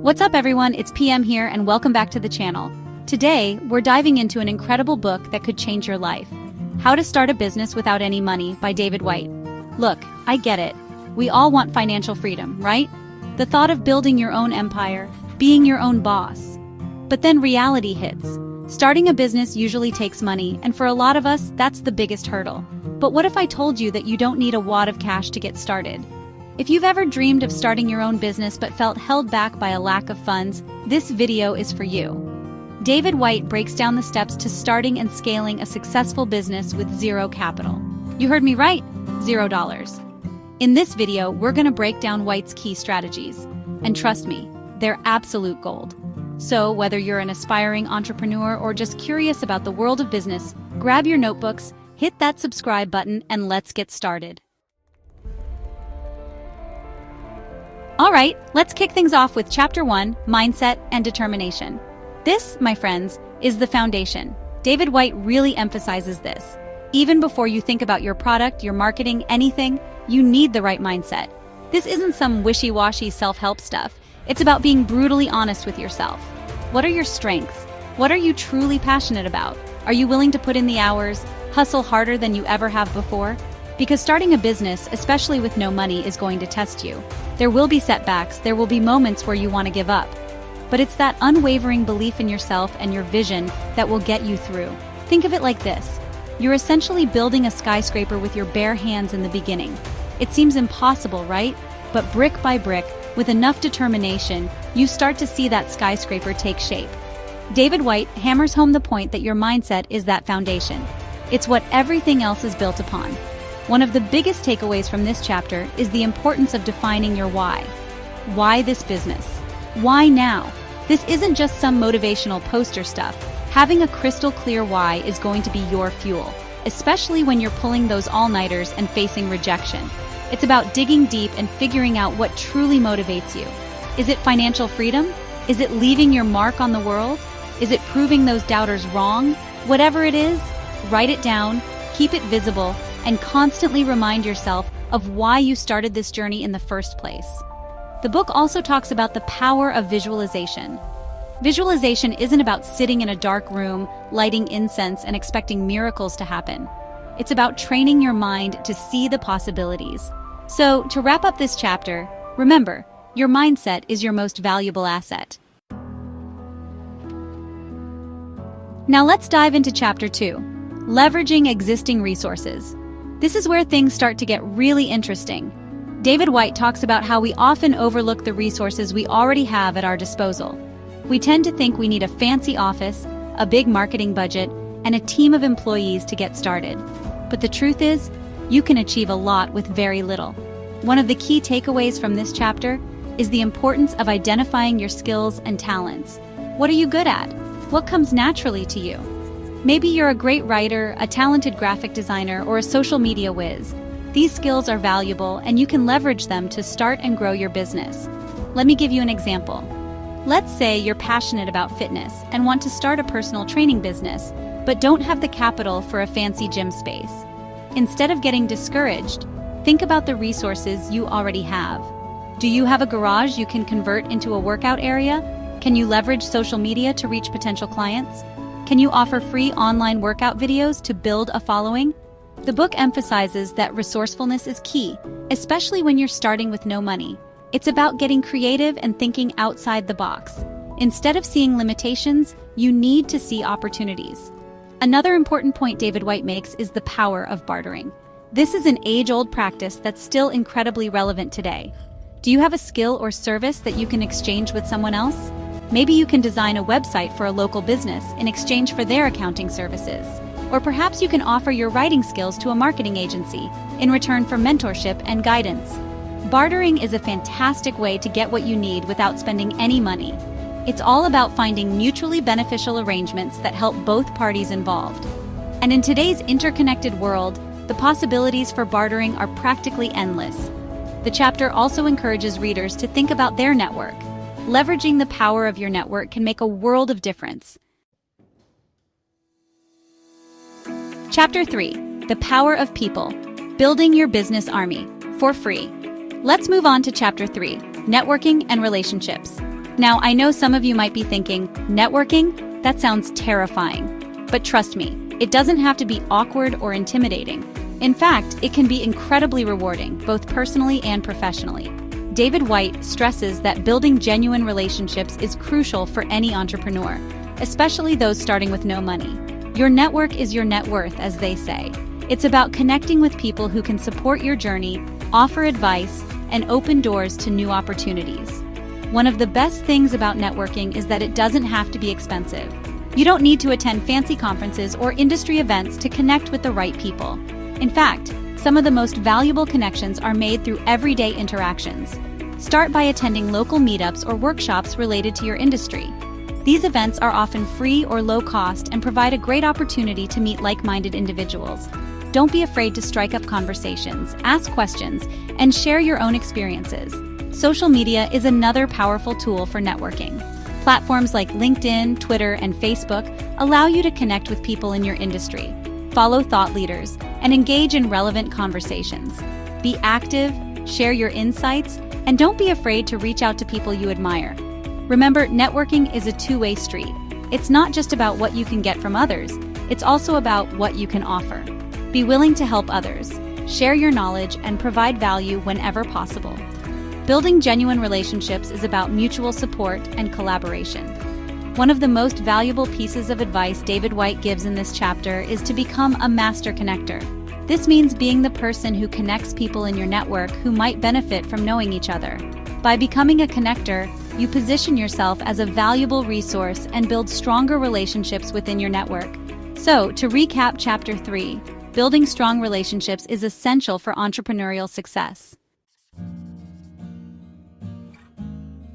What's up everyone, it's PM here and welcome back to the channel. Today, we're diving into an incredible book that could change your life. How to Start a Business Without Any Money by David White. Look, I get it. We all want financial freedom, right? The thought of building your own empire, being your own boss. But then reality hits. Starting a business usually takes money, and for a lot of us, that's the biggest hurdle. But what if I told you that you don't need a wad of cash to get started? If you've ever dreamed of starting your own business but felt held back by a lack of funds, this video is for you. David White breaks down the steps to starting and scaling a successful business with zero capital. You heard me right, $0. In this video, we're going to break down White's key strategies. And trust me, they're absolute gold. So whether you're an aspiring entrepreneur or just curious about the world of business, grab your notebooks, hit that subscribe button, and let's get started. Alright, let's kick things off with Chapter 1, Mindset and Determination. This, my friends, is the foundation. David White really emphasizes this. Even before you think about your product, your marketing, anything, you need the right mindset. This isn't some wishy-washy self-help stuff. It's about being brutally honest with yourself. What are your strengths? What are you truly passionate about? Are you willing to put in the hours, hustle harder than you ever have before? Because starting a business, especially with no money, is going to test you. There will be setbacks, there will be moments where you want to give up. But it's that unwavering belief in yourself and your vision that will get you through. Think of it like this. You're essentially building a skyscraper with your bare hands in the beginning. It seems impossible, right? But brick by brick, with enough determination, you start to see that skyscraper take shape. David White hammers home the point that your mindset is that foundation. It's what everything else is built upon. One of the biggest takeaways from this chapter is the importance of defining your why. Why this business? Why now? This isn't just some motivational poster stuff. Having a crystal clear why is going to be your fuel, especially when you're pulling those all-nighters and facing rejection. It's about digging deep and figuring out what truly motivates you. Is it financial freedom? Is it leaving your mark on the world? Is it proving those doubters wrong? Whatever it is, write it down, keep it visible, and constantly remind yourself of why you started this journey in the first place. The book also talks about the power of visualization. Visualization isn't about sitting in a dark room, lighting incense, and expecting miracles to happen. It's about training your mind to see the possibilities. So, to wrap up this chapter, remember, your mindset is your most valuable asset. Now let's dive into Chapter 2, Leveraging Existing Resources. This is where things start to get really interesting. David White talks about how we often overlook the resources we already have at our disposal. We tend to think we need a fancy office, a big marketing budget, and a team of employees to get started. But the truth is, you can achieve a lot with very little. One of the key takeaways from this chapter is the importance of identifying your skills and talents. What are you good at? What comes naturally to you? Maybe you're a great writer, a talented graphic designer, or a social media whiz. These skills are valuable and you can leverage them to start and grow your business. Let me give you an example. Let's say you're passionate about fitness and want to start a personal training business, but don't have the capital for a fancy gym space. Instead of getting discouraged, think about the resources you already have. Do you have a garage you can convert into a workout area? Can you leverage social media to reach potential clients? Can you offer free online workout videos to build a following? The book emphasizes that resourcefulness is key, especially when you're starting with no money. It's about getting creative and thinking outside the box. Instead of seeing limitations, you need to see opportunities. Another important point David White makes is the power of bartering. This is an age-old practice that's still incredibly relevant today. Do you have a skill or service that you can exchange with someone else? Maybe you can design a website for a local business in exchange for their accounting services. Or perhaps you can offer your writing skills to a marketing agency in return for mentorship and guidance. Bartering is a fantastic way to get what you need without spending any money. It's all about finding mutually beneficial arrangements that help both parties involved. And in today's interconnected world, the possibilities for bartering are practically endless. The chapter also encourages readers to think about their network. Leveraging the power of your network can make a world of difference. Chapter 3, The Power of People, Building Your Business Army, for free. Let's move on to Chapter 3, Networking and Relationships. Now, I know some of you might be thinking, networking? That sounds terrifying. But trust me, it doesn't have to be awkward or intimidating. In fact, it can be incredibly rewarding, both personally and professionally. David White stresses that building genuine relationships is crucial for any entrepreneur, especially those starting with no money. Your network is your net worth, as they say. It's about connecting with people who can support your journey, offer advice, and open doors to new opportunities. One of the best things about networking is that it doesn't have to be expensive. You don't need to attend fancy conferences or industry events to connect with the right people. In fact, some of the most valuable connections are made through everyday interactions. Start by attending local meetups or workshops related to your industry. These events are often free or low cost and provide a great opportunity to meet like-minded individuals. Don't be afraid to strike up conversations, ask questions, and share your own experiences. Social media is another powerful tool for networking. Platforms like LinkedIn, Twitter, and Facebook allow you to connect with people in your industry, follow thought leaders, and engage in relevant conversations. Be active, share your insights, and don't be afraid to reach out to people you admire. Remember, networking is a two-way street. It's not just about what you can get from others, it's also about what you can offer. Be willing to help others, share your knowledge, and provide value whenever possible. Building genuine relationships is about mutual support and collaboration. One of the most valuable pieces of advice David White gives in this chapter is to become a master connector. This means being the person who connects people in your network who might benefit from knowing each other. By becoming a connector, you position yourself as a valuable resource and build stronger relationships within your network. So, to recap Chapter 3, building strong relationships is essential for entrepreneurial success.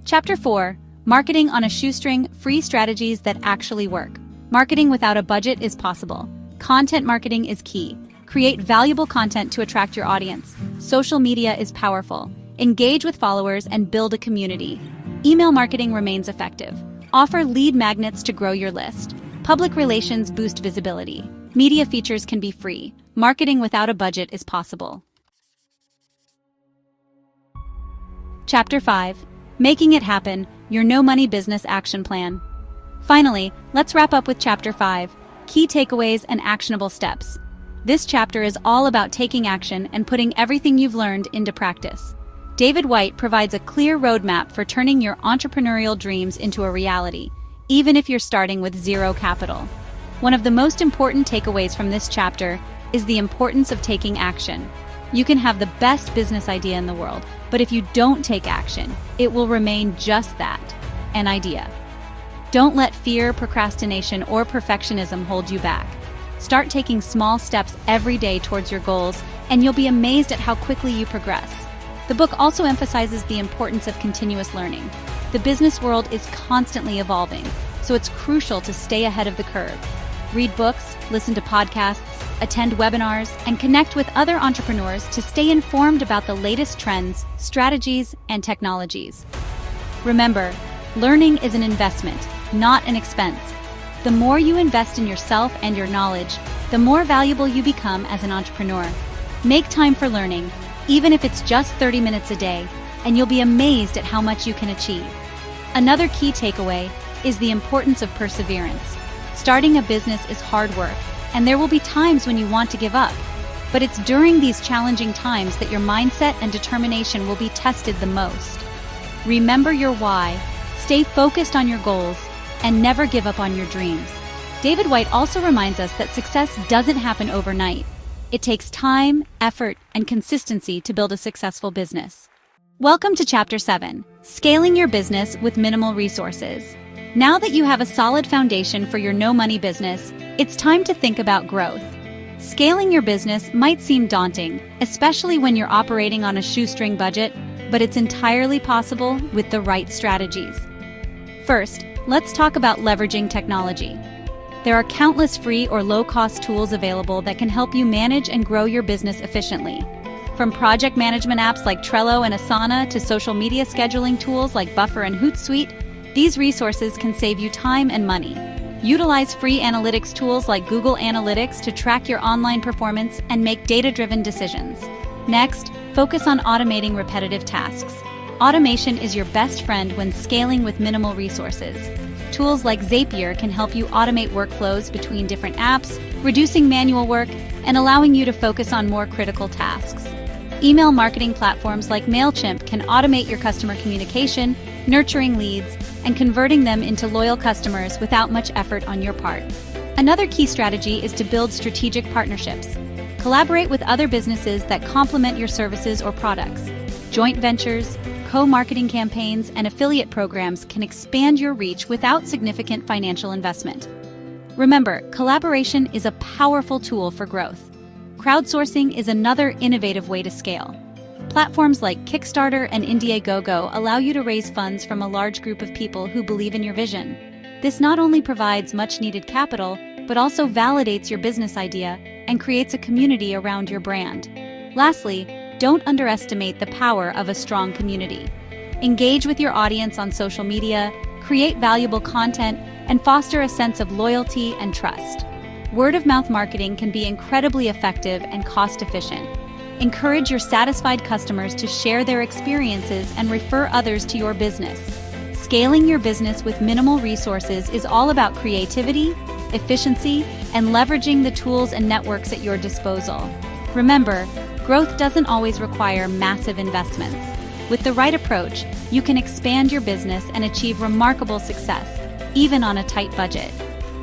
Chapter 4, Marketing on a Shoestring, Free Strategies That Actually Work. Marketing without a budget is possible. Content marketing is key. Create valuable content to attract your audience. Social media is powerful. Engage with followers and build a community. Email marketing remains effective. Offer lead magnets to grow your list. Public relations boost visibility. Media features can be free. Marketing without a budget is possible. Chapter 5, Making It Happen, Your No Money Business Action Plan. Finally, let's wrap up with Chapter 5, Key Takeaways and Actionable Steps. This chapter is all about taking action and putting everything you've learned into practice. David White provides a clear roadmap for turning your entrepreneurial dreams into a reality, even if you're starting with zero capital. One of the most important takeaways from this chapter is the importance of taking action. You can have the best business idea in the world, but if you don't take action, it will remain just that, an idea. Don't let fear, procrastination, or perfectionism hold you back. Start taking small steps every day towards your goals, and you'll be amazed at how quickly you progress. The book also emphasizes the importance of continuous learning. The business world is constantly evolving, so it's crucial to stay ahead of the curve. Read books, listen to podcasts, attend webinars, and connect with other entrepreneurs to stay informed about the latest trends, strategies, and technologies. Remember, learning is an investment, not an expense. The more you invest in yourself and your knowledge, the more valuable you become as an entrepreneur. Make time for learning, even if it's just 30 minutes a day, and you'll be amazed at how much you can achieve. Another key takeaway is the importance of perseverance. Starting a business is hard work, and there will be times when you want to give up. But it's during these challenging times that your mindset and determination will be tested the most. Remember your why, stay focused on your goals, and never give up on your dreams. David White also reminds us that success doesn't happen overnight. It takes time, effort, and consistency to build a successful business. Welcome to Chapter 7, Scaling Your Business with Minimal Resources. Now that you have a solid foundation for your no-money business, it's time to think about growth. Scaling your business might seem daunting, especially when you're operating on a shoestring budget, but it's entirely possible with the right strategies. First, let's talk about leveraging technology. There are countless free or low-cost tools available that can help you manage and grow your business efficiently. From project management apps like Trello and Asana to social media scheduling tools like Buffer and Hootsuite, these resources can save you time and money. Utilize free analytics tools like Google Analytics to track your online performance and make data-driven decisions. Next, focus on automating repetitive tasks. Automation is your best friend when scaling with minimal resources. Tools like Zapier can help you automate workflows between different apps, reducing manual work and allowing you to focus on more critical tasks. Email marketing platforms like MailChimp can automate your customer communication, nurturing leads, and converting them into loyal customers without much effort on your part. Another key strategy is to build strategic partnerships. Collaborate with other businesses that complement your services or products. Joint ventures, co-marketing campaigns, and affiliate programs can expand your reach without significant financial investment. Remember, collaboration is a powerful tool for growth. Crowdsourcing is another innovative way to scale. Platforms like Kickstarter and Indiegogo allow you to raise funds from a large group of people who believe in your vision. This not only provides much-needed capital, but also validates your business idea and creates a community around your brand. Lastly, don't underestimate the power of a strong community. Engage with your audience on social media, create valuable content, and foster a sense of loyalty and trust. Word-of-mouth marketing can be incredibly effective and cost-efficient. Encourage your satisfied customers to share their experiences and refer others to your business. Scaling your business with minimal resources is all about creativity, efficiency, and leveraging the tools and networks at your disposal. Remember, growth doesn't always require massive investments. With the right approach, you can expand your business and achieve remarkable success, even on a tight budget.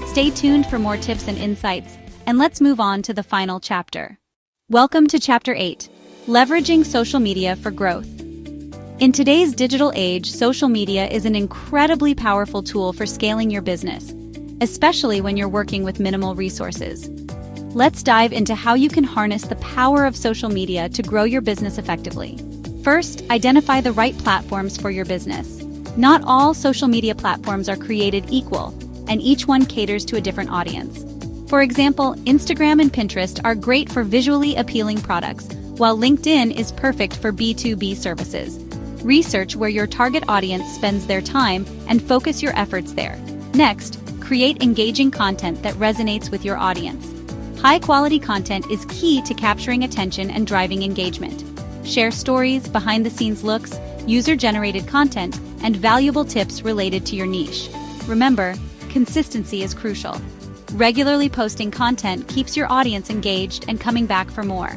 Stay tuned for more tips and insights, and let's move on to the final chapter. Welcome to Chapter 8, Leveraging Social Media for Growth. In today's digital age, social media is an incredibly powerful tool for scaling your business, especially when you're working with minimal resources. Let's dive into how you can harness the power of social media to grow your business effectively. First, identify the right platforms for your business. Not all social media platforms are created equal, and each one caters to a different audience. For example, Instagram and Pinterest are great for visually appealing products, while LinkedIn is perfect for B2B services. Research where your target audience spends their time and focus your efforts there. Next, create engaging content that resonates with your audience. High-quality content is key to capturing attention and driving engagement. Share stories, behind-the-scenes looks, user-generated content, and valuable tips related to your niche. Remember, consistency is crucial. Regularly posting content keeps your audience engaged and coming back for more.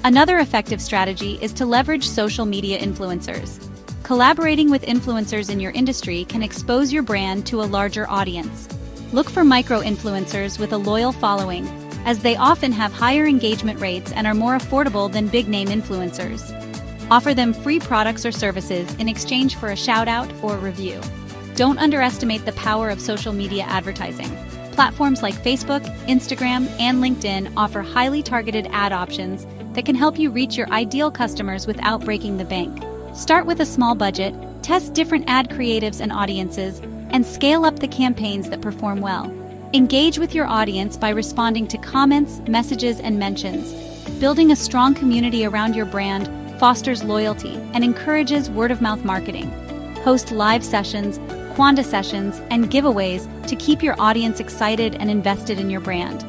Another effective strategy is to leverage social media influencers. Collaborating with influencers in your industry can expose your brand to a larger audience. Look for micro-influencers with a loyal following, as they often have higher engagement rates and are more affordable than big-name influencers. Offer them free products or services in exchange for a shout-out or review. Don't underestimate the power of social media advertising. Platforms like Facebook, Instagram, and LinkedIn offer highly targeted ad options that can help you reach your ideal customers without breaking the bank. Start with a small budget, test different ad creatives and audiences, and scale up the campaigns that perform well. Engage with your audience by responding to comments, messages, and mentions. Building a strong community around your brand fosters loyalty and encourages word-of-mouth marketing. Host live sessions, Quanda sessions, and giveaways to keep your audience excited and invested in your brand.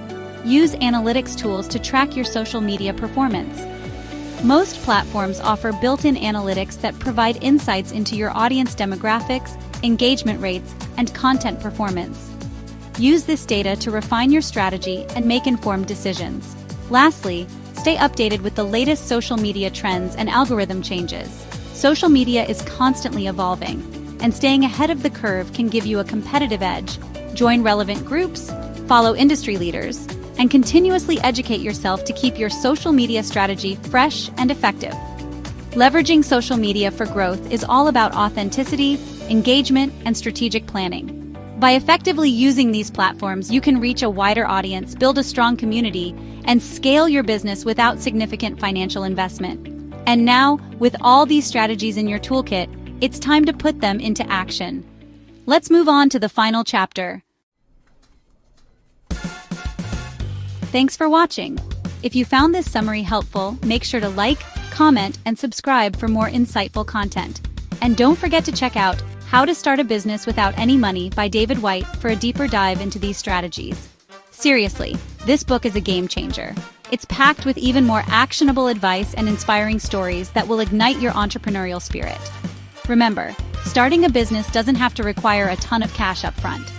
Use analytics tools to track your social media performance. Most platforms offer built-in analytics that provide insights into your audience demographics, engagement rates, and content performance. Use this data to refine your strategy and make informed decisions. Lastly, stay updated with the latest social media trends and algorithm changes. Social media is constantly evolving, and staying ahead of the curve can give you a competitive edge. Join relevant groups, follow industry leaders, and continuously educate yourself to keep your social media strategy fresh and effective. Leveraging social media for growth is all about authenticity, engagement, and strategic planning. By effectively using these platforms, you can reach a wider audience, build a strong community, and scale your business without significant financial investment. And now, with all these strategies in your toolkit, it's time to put them into action. Let's move on to the final chapter. Thanks for watching. If you found this summary helpful, make sure to like, comment, and subscribe for more insightful content. And don't forget to check out How to Start a Business Without Any Money by David White for a deeper dive into these strategies. Seriously, this book is a game changer. It's packed with even more actionable advice and inspiring stories that will ignite your entrepreneurial spirit. Remember, starting a business doesn't have to require a ton of cash up front.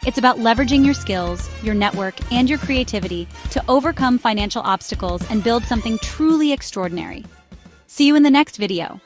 It's about leveraging your skills, your network, and your creativity to overcome financial obstacles and build something truly extraordinary. See you in the next video.